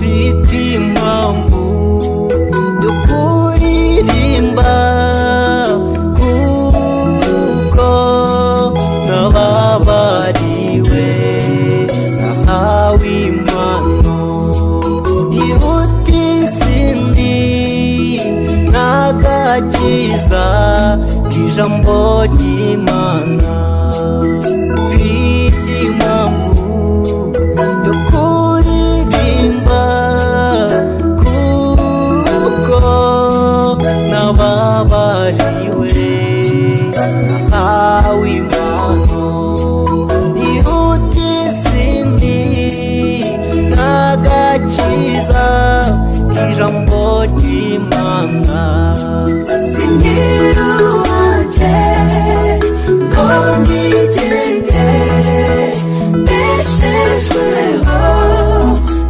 mfite impamvu yo kuririmba, kuko nababariwe, nahawe impano iruta izindi, n'agakiza k'ijambo ry'Imana. Mfite impamvu yo kuririmba, kuko nababariwe, nahawe impano iruta izindi, n'agakiza k'ijambo ry'Imana. Sinkiri uwanjye ngo nigenge, mbeshejweho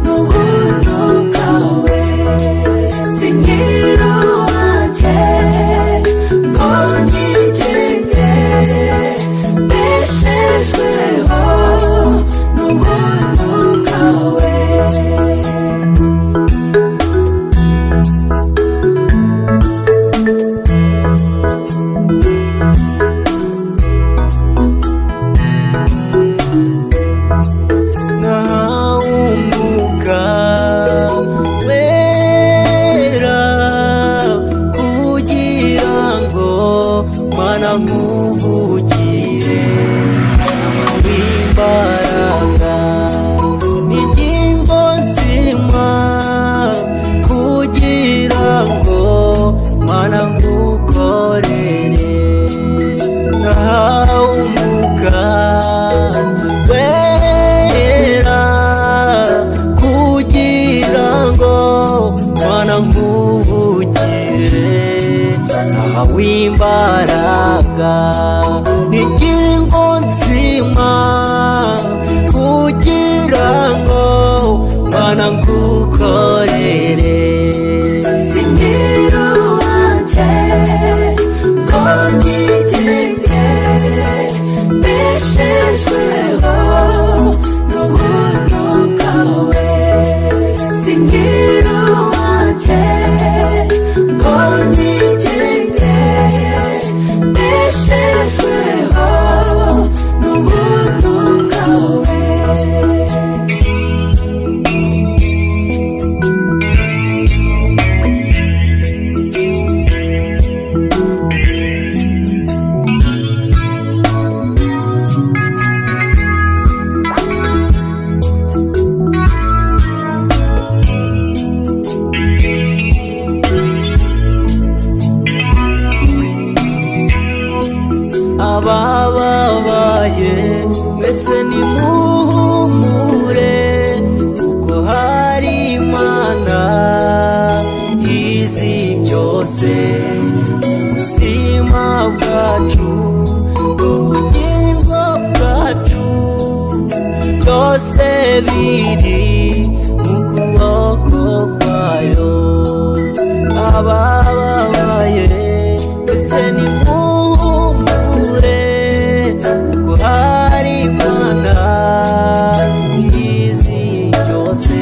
n'ubuntu bwawe. Sinkiri uwanjye ngo nigenge, mbeshejweho n'ubuntu bwawe. Nkuvugire w'imbaraga n'ingingo nzima, kugira ngo Mana ngukorere. Nahawe Umwuka Wera, kugira ngo Mana nkuvugire. Nahawe imbaraga n'ingingo nzima, kugira ngo Mana ngukorere. Sinkiri uwanjye ngo nigenge, mbeshejweho n'ubuntu bwawe. Sinkiri uwanjye ngo nigenge, mbeshejweho n'ubuntu bwawe. Abababaye mwese nimuhumure, kuko hari Imana izi byose. Ubuzima bwacu n'ubugingo bwacu, byose biri mu kuboko kwayo. Abababaye mwese nimuhumure, kuko hari Imana izi byose.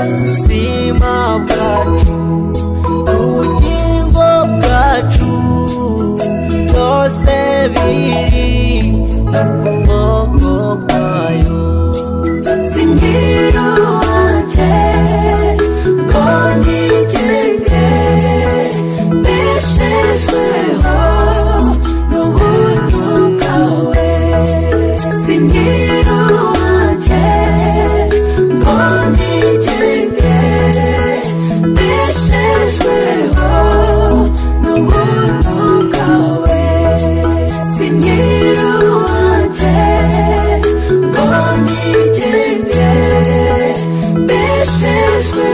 Ubuzima bwacu n'ubugingo bwacu, byose biri mu kuboko kwayo. Sinkiri uwanjye ngo nigenge, mbeshejweho n'ubuntu bwawe. Sinkiri uwanjye ngo nigenge, mbeshejweho n'ubuntu bwawe. Sinkiri uwanjye ngo nigenge, mbeshejweho